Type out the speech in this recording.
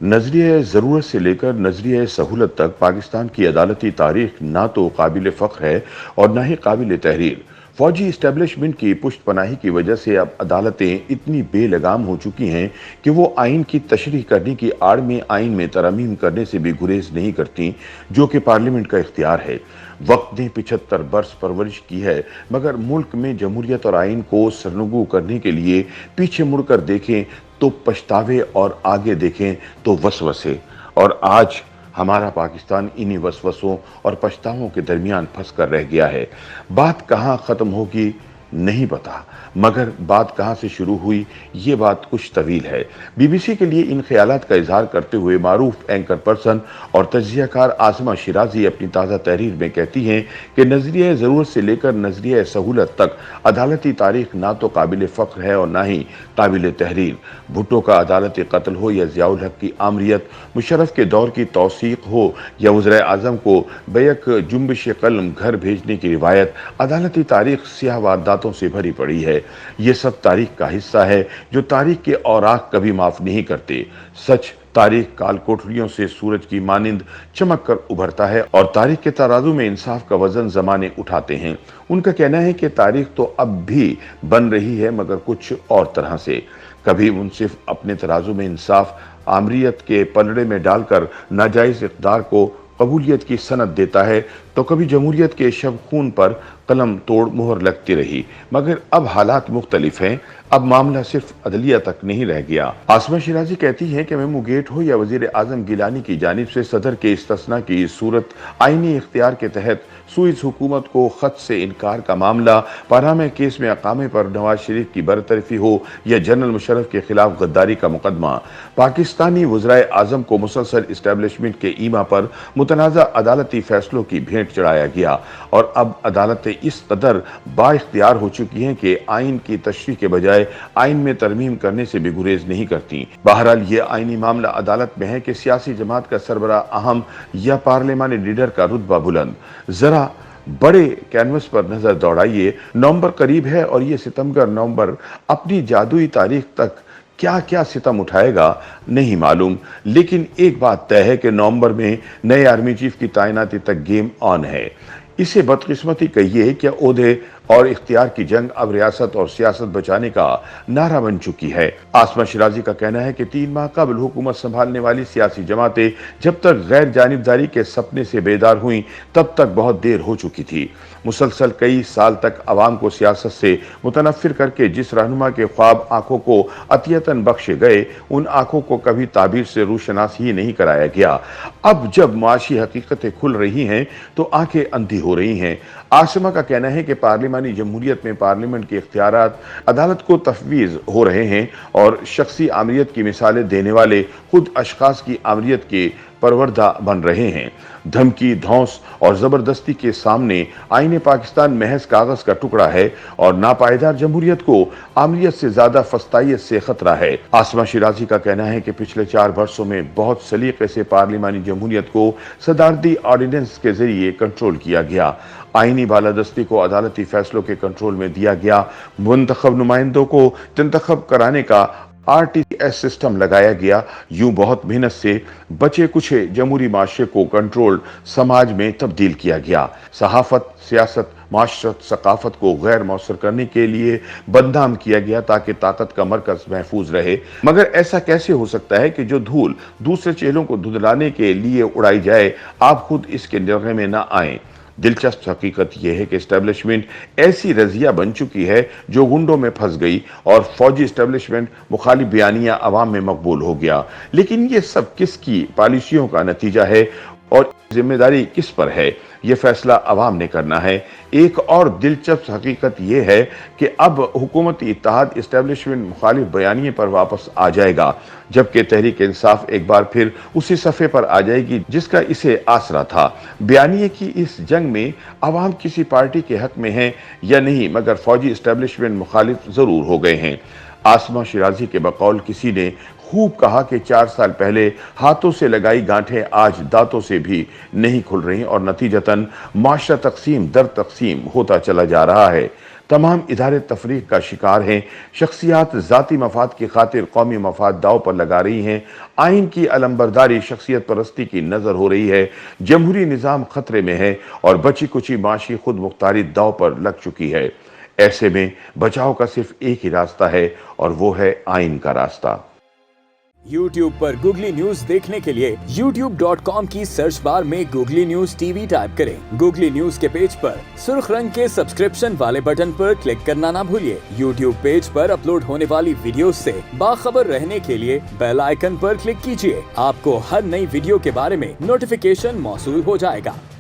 नजरिए ज़रूरत से लेकर नजरिए सहूलत तक पाकिस्तान की अदालती तारीख ना तो काबिल फ़ख्र है और ना ही काबिल तहरीर। फौजी इस्टेब्लिशमेंट की पुष्ट पनाही की वजह से अब अदालतें इतनी बेलगाम हो चुकी हैं कि वो आइन की तशरीह करने की आड़ में आइन में तरमीम करने से भी गुरेज नहीं करती, जो कि पार्लियामेंट का इख्तियार है। वक्त ने 75 बरस परवरिश की है, मगर मुल्क में जमहूरियत और आइन को सरनगू करने के लिए पीछे मुड़कर देखें तो पछतावे और आगे देखें तो वसवसे। और आज हमारा पाकिस्तान इन्हीं वसवसों और पछतावों के दरमियान फंस कर रह गया है। बात कहाँ खत्म होगी नहीं पता, मगर बात कहाँ से शुरू हुई ये बात कुछ तवील है। बीबीसी के लिए इन ख्यालात का इजहार करते हुए मारूफ एंकर पर्सन और तज्जियाकार आसमा शिराजी अपनी ताज़ा तहरीर में कहती हैं कि नजरिया ज़रूरत से लेकर नजरिया सहूलत तक अदालती तारीख ना तो काबिल फ़ख्र है और ना ही काबिल तहरीर। भुट्टो का अदालती कत्ल हो या ज़ियाउल हक की आमरीत, मुशर्रफ के दौर की तौसीक हो या वज़ीर आज़म को बैक जुम्बिश कलम घर भेजने की रिवायत, अदालती तारीख सियाह वारदातों से भरी पड़ी है। ये सब तारीख का हिस्सा है जो तारीख के औराक कभी माफ नहीं करते। सच तारीख काल कोठरियों से सूरज की मानिंद चमक कर उभरता है और तारीख के तराजू में इंसाफ का वजन जमाने उठाते हैं। उनका कहना है कि तारीख तो अब भी बन रही है, मगर कुछ और तरह से। कभी मुंसिफ अपने तराजू में इंसाफ आमरीत के पलड़े में डालकर नाजायज इक़दार को कबूलियत की सनद देता है, तो कभी जमहूरियत के शब खून पर कलम तोड़ मुहर लगती रही। मगर अब हालात मुख्तलिफ हैं। अब मामला सिर्फ अदलिया तक नहीं रह गया। आसमा शिराजी कहती हैं कि मेमू गेट हो या वजीर आजम गिलानी की जानिब से सदर के इस्तिस्ना की सूरत आईनी इख्तियार के तहत सुइस हुकूमत को खत से इनकार का मामला, पारामे केस में अकामे पर नवाज शरीफ की बरतरफी हो या जनरल मुशर्रफ के खिलाफ गद्दारी का मुकदमा, पाकिस्तानी वज़राए आजम को मुसलसल इस्टेब्लिशमेंट के ईमा पर मुतनाज़ा अदालती फैसलों की भेंट चढ़ाया गया और अब अदालतें इस कदर बाइख्तियार हो चुकी हैं कि आइन की तशरीह के बजाय आइन में तरमीम करने से भी गुरेज नहीं करती। बहरहाल ये आइनी मामला अदालत में है कि सियासी जमात का सरबरा अहम या पार्लिमानी लीडर का रुतबा बुलंद। जरा बड़े कैनवस पर नजर दौड़ाइए। नवंबर करीब है और ये सितंबर नवंबर अपनी जादुई तारीख तक क्या क्या सितम उठाएगा नहीं मालूम, लेकिन एक बात तय है कि नवंबर में नए आर्मी चीफ की तैनाती तक गेम ऑन है। इसे बदकिस्मती कहिए क्या ओहदे और इख्तियार की जंग अब रियासत और सियासत बचाने का नारा बन चुकी है। आसमा शिराजी का कहना है कि 3 माह कबल हुकूमत संभालने वाली सियासी जमातें जब तक गैर जानिबदारी के सपने से बेदार हुई तब तक बहुत देर हो चुकी थी। मुसलसल कई साल तक अवाम को सियासत से मुतनफिर करके जिस रहनुमा के ख्वाब आंखों को अतियतन बख्शे गए, उन आंखों को कभी ताबीर से रूशनास ही नहीं कराया गया। अब जब माशी हकीकतें खुल रही हैं तो आंखें अंधी हो रही हैं। आसमा का कहना है कि पार्लिमानी जमहूरियत में पार्लियामेंट के इख्तियारात अदालत को तफवीज हो रहे हैं और शख्सी आमरीत की मिसालें देने वाले खुद अशखास की आमरीत के परवरदा बन रहे हैं। धमकी, धौंस और जबरदस्ती के सामने आईने पाकिस्तान महज कागज का टुकड़ा है और नापायदार जमहूरियत को आमरीत से ज्यादा फस्तायत से खतरा है। आसमा शिराजी का कहना है कि पिछले 4 वर्षों में बहुत सलीके से पार्लिमानी जमहूरियत को सदारती ऑर्डिनेंस के जरिए कंट्रोल किया गया। आईनी बालादस्ती को अदालती फैसलों के कंट्रोल में दिया गया। मुंतखब नुमाइंदों को इंतखब कराने का आरटीएस सिस्टम लगाया गया। यूं बहुत मेहनत से बचे कुछ जमहूरी माशरे को कंट्रोल समाज में तब्दील किया गया। सहाफत, सियासत, माशरत, सकाफत को गैर मौसर करने के लिए बदनाम किया गया ताकि ताकत का मरकज महफूज रहे। मगर ऐसा कैसे हो सकता है कि जो धूल दूसरे चेहरों को धुंधलाने के लिए उड़ाई जाए, आप खुद इसके निर्णय में ना आए। दिलचस्प हकीकत यह है कि एस्टेब्लिशमेंट ऐसी रजिया बन चुकी है जो गुंडों में फंस गई और फौजी एस्टेब्लिशमेंट मुखालिफ बयानिया अवाम में मकबूल हो गया। लेकिन ये सब किसकी पॉलिसियों का नतीजा है और जिम्मेदारी किस पर है? यह फैसला अवाम ने करना है। एक और दिलचस्प हकीकत यह है कि अब हुकूमती इत्तेहाद एस्टेब्लिशमेंट मुखालिफ बयानिए पर वापस आ जाएगा, जबकि तहरीक इंसाफ एक बार फिर उसी सफ़े पर आ जाएगी जिसका इसे आसरा था। बयानिए की इस जंग में अवाम किसी पार्टी के हक में है या नहीं, मगर फौजी एस्टेब्लिशमेंट मुखालिफ जरूर हो गए हैं। आसमा शिराजी के बकौल किसी ने खूब कहा कि 4 साल पहले हाथों से लगाई गांठें आज दांतों से भी नहीं खुल रही और नतीजतन माशरा तकसीम दर तकसीम होता चला जा रहा है। तमाम इदारे तफरीक का शिकार हैं। शख्सियात ज़ाती मफाद की खातिर कौमी मफाद दाव पर लगा रही हैं। आइन की अलमबरदारी शख्सियत परस्ती की नजर हो रही है। जमहूरी निज़ाम खतरे में है और बची कुची माशी खुद मुख्तारी दाव पर लग चुकी है। ऐसे में बचाव का सिर्फ एक ही रास्ता है और वो है आइन का रास्ता। YouTube पर गूगली न्यूज देखने के लिए youtube.com की सर्च बार में गूगली न्यूज टीवी टाइप करें। गूगली न्यूज के पेज पर सुर्ख रंग के सब्सक्रिप्शन वाले बटन पर क्लिक करना ना भूलिए। YouTube पेज पर अपलोड होने वाली वीडियोस से बाखबर रहने के लिए बेल आइकन पर क्लिक कीजिए। आपको हर नई वीडियो के बारे में नोटिफिकेशन मौसूल हो जाएगा।